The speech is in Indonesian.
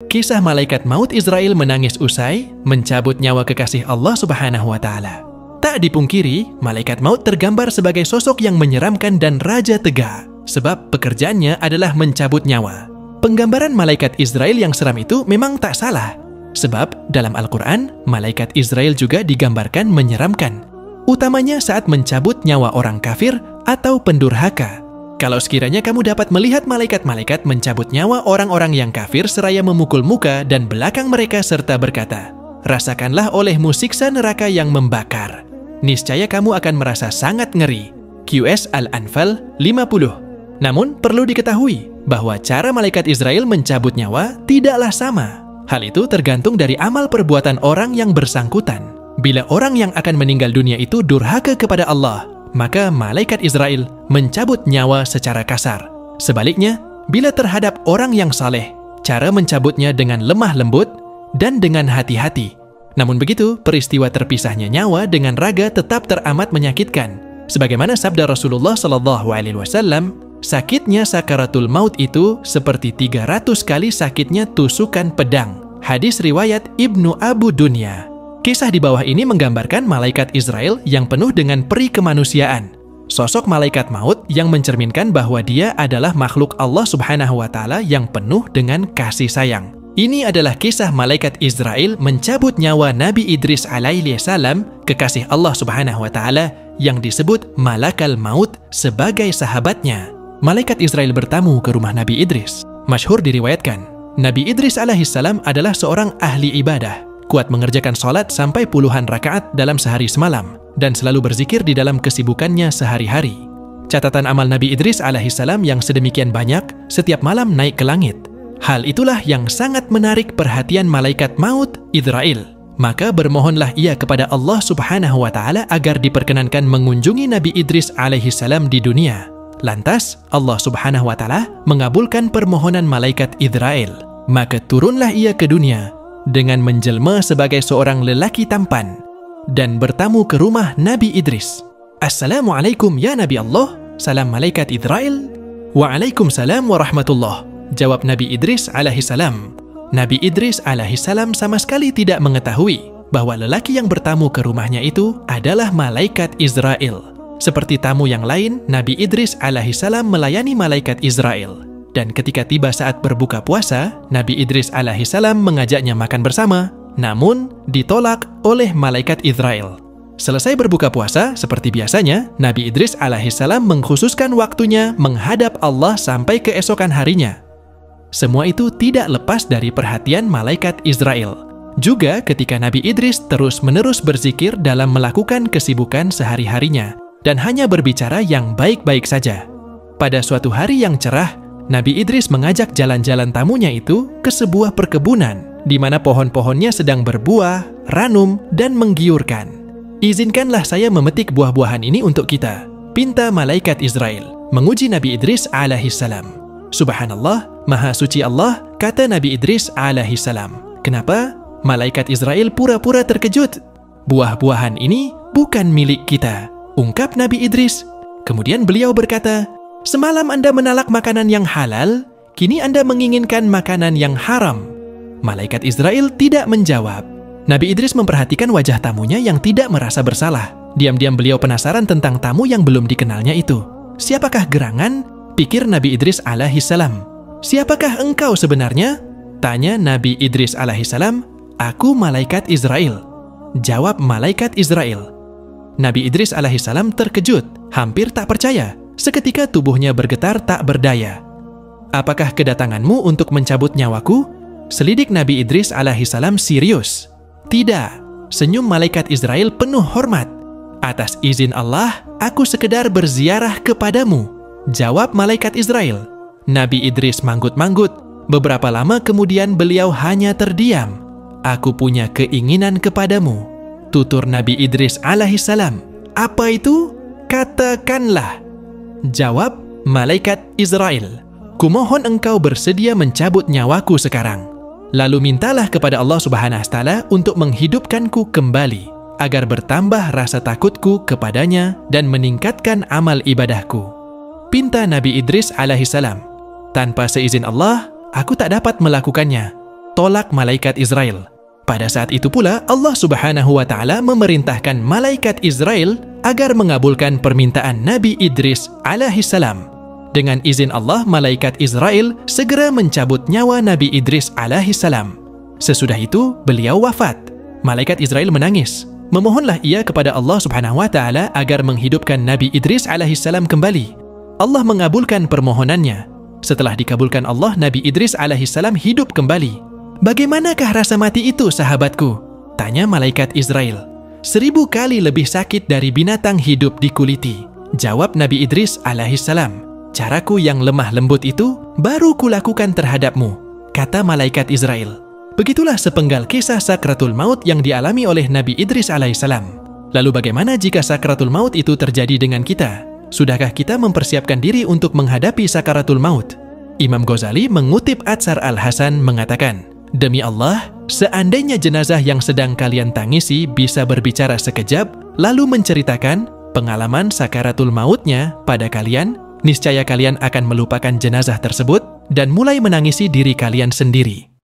Kisah malaikat maut Israel menangis usai mencabut nyawa kekasih Allah Subhanahu wa Ta'ala. Tak dipungkiri, malaikat maut tergambar sebagai sosok yang menyeramkan dan raja tegak, sebab pekerjaannya adalah mencabut nyawa. Penggambaran malaikat Israel yang seram itu memang tak salah, sebab dalam Al-Quran, malaikat Israel juga digambarkan menyeramkan, utamanya saat mencabut nyawa orang kafir atau pendurhaka. Kalau sekiranya kamu dapat melihat malaikat-malaikat mencabut nyawa orang-orang yang kafir seraya memukul muka dan belakang mereka serta berkata, "Rasakanlah olehmu siksa neraka yang membakar. Niscaya kamu akan merasa sangat ngeri." QS Al-Anfal 50. Namun perlu diketahui bahwa cara malaikat Israel mencabut nyawa tidaklah sama. Hal itu tergantung dari amal perbuatan orang yang bersangkutan. Bila orang yang akan meninggal dunia itu durhaka kepada Allah, maka malaikat Israel mencabut nyawa secara kasar. Sebaliknya, bila terhadap orang yang saleh, cara mencabutnya dengan lemah lembut dan dengan hati-hati. Namun begitu, peristiwa terpisahnya nyawa dengan raga tetap teramat menyakitkan. Sebagaimana sabda Rasulullah SAW, sakitnya sakaratul maut itu seperti 300 kali sakitnya tusukan pedang. Hadis riwayat Ibnu Abu Dunya. Kisah di bawah ini menggambarkan malaikat Israel yang penuh dengan peri kemanusiaan. Sosok malaikat maut yang mencerminkan bahwa dia adalah makhluk Allah Subhanahu wa Ta'ala yang penuh dengan kasih sayang. Ini adalah kisah malaikat Israel mencabut nyawa Nabi Idris alaihi salam, kekasih Allah Subhanahu wa Ta'ala yang disebut Malakal Maut sebagai sahabatnya. Malaikat Israel bertamu ke rumah Nabi Idris. Masyhur diriwayatkan, Nabi Idris alaihi salam adalah seorang ahli ibadah, kuat mengerjakan sholat sampai puluhan rakaat dalam sehari semalam, dan selalu berzikir di dalam kesibukannya sehari-hari. Catatan amal Nabi Idris alaihissalam yang sedemikian banyak, setiap malam naik ke langit. Hal itulah yang sangat menarik perhatian malaikat maut Israel. Maka bermohonlah ia kepada Allah Subhanahu wa Ta'ala agar diperkenankan mengunjungi Nabi Idris alaihissalam di dunia. Lantas, Allah Subhanahu wa Ta'ala mengabulkan permohonan malaikat Israel. Maka turunlah ia ke dunia dengan menjelma sebagai seorang lelaki tampan dan bertamu ke rumah Nabi Idris. "Assalamualaikum ya Nabi Allah." Salam malaikat Israel. "Waalaikumsalam warahmatullah." Jawab Nabi Idris alaihi salam. Nabi Idris alaihi salam sama sekali tidak mengetahui bahwa lelaki yang bertamu ke rumahnya itu adalah malaikat Israel. Seperti tamu yang lain, Nabi Idris alaihi salam melayani malaikat Israel. Dan ketika tiba saat berbuka puasa, Nabi Idris alaihissalam mengajaknya makan bersama, namun ditolak oleh malaikat Israel. Selesai berbuka puasa, seperti biasanya, Nabi Idris alaihissalam mengkhususkan waktunya menghadap Allah sampai keesokan harinya. Semua itu tidak lepas dari perhatian malaikat Israel. Juga ketika Nabi Idris terus-menerus berzikir dalam melakukan kesibukan sehari-harinya, dan hanya berbicara yang baik-baik saja. Pada suatu hari yang cerah, Nabi Idris mengajak jalan-jalan tamunya itu ke sebuah perkebunan di mana pohon-pohonnya sedang berbuah, ranum, dan menggiurkan. "Izinkanlah saya memetik buah-buahan ini untuk kita," pinta malaikat Israel, menguji Nabi Idris alaihissalam. "Subhanallah, Maha Suci Allah," kata Nabi Idris alaihissalam. "Kenapa?" Malaikat Israel pura-pura terkejut. "Buah-buahan ini bukan milik kita," ungkap Nabi Idris. Kemudian beliau berkata, "Semalam Anda menalak makanan yang halal, kini Anda menginginkan makanan yang haram." Malaikat Israel tidak menjawab. Nabi Idris memperhatikan wajah tamunya yang tidak merasa bersalah. Diam-diam beliau penasaran tentang tamu yang belum dikenalnya itu. "Siapakah gerangan?" pikir Nabi Idris alaihissalam. "Siapakah engkau sebenarnya?" tanya Nabi Idris alaihissalam. "Aku malaikat Israel," jawab malaikat Israel. Nabi Idris alaihissalam terkejut, hampir tak percaya. Seketika tubuhnya bergetar tak berdaya. "Apakah kedatanganmu untuk mencabut nyawaku?" Selidik Nabi Idris alaihissalam serius. "Tidak," senyum malaikat Israel penuh hormat. "Atas izin Allah, aku sekedar berziarah kepadamu," jawab malaikat Israel. Nabi Idris manggut-manggut. Beberapa lama kemudian beliau hanya terdiam. "Aku punya keinginan kepadamu," tutur Nabi Idris alaihissalam. "Apa itu? Katakanlah," jawab malaikat Israel. "Kumohon engkau bersedia mencabut nyawaku sekarang. Lalu mintalah kepada Allah Subhanahu wa Ta'ala untuk menghidupkanku kembali, agar bertambah rasa takutku kepadanya dan meningkatkan amal ibadahku." Pinta Nabi Idris alaihissalam. "Tanpa seizin Allah, aku tak dapat melakukannya. tolak malaikat Israel. Pada saat itu pula Allah Subhanahu wa Ta'ala memerintahkan malaikat Israel agar mengabulkan permintaan Nabi Idris alaihissalam. Dengan izin Allah, malaikat Israel segera mencabut nyawa Nabi Idris alaihissalam. Sesudah itu, beliau wafat. Malaikat Israel menangis. Memohonlah ia kepada Allah Subhanahu wa Ta'ala agar menghidupkan Nabi Idris alaihissalam kembali. Allah mengabulkan permohonannya. Setelah dikabulkan Allah, Nabi Idris alaihissalam hidup kembali. Bagaimanakah rasa mati itu, sahabatku? Tanya malaikat Israel. 1000 kali lebih sakit dari binatang hidup dikuliti. Jawab Nabi Idris alaihissalam. Caraku yang lemah lembut itu baru kulakukan terhadapmu, kata malaikat Israel. Begitulah sepenggal kisah sakratul maut yang dialami oleh Nabi Idris alaihissalam. Lalu bagaimana jika sakratul maut itu terjadi dengan kita? Sudahkah kita mempersiapkan diri untuk menghadapi sakaratul maut? Imam Ghazali mengutip Atsar Al-Hasan mengatakan, "Demi Allah, seandainya jenazah yang sedang kalian tangisi bisa berbicara sekejap, lalu menceritakan pengalaman sakaratul mautnya pada kalian, niscaya kalian akan melupakan jenazah tersebut dan mulai menangisi diri kalian sendiri."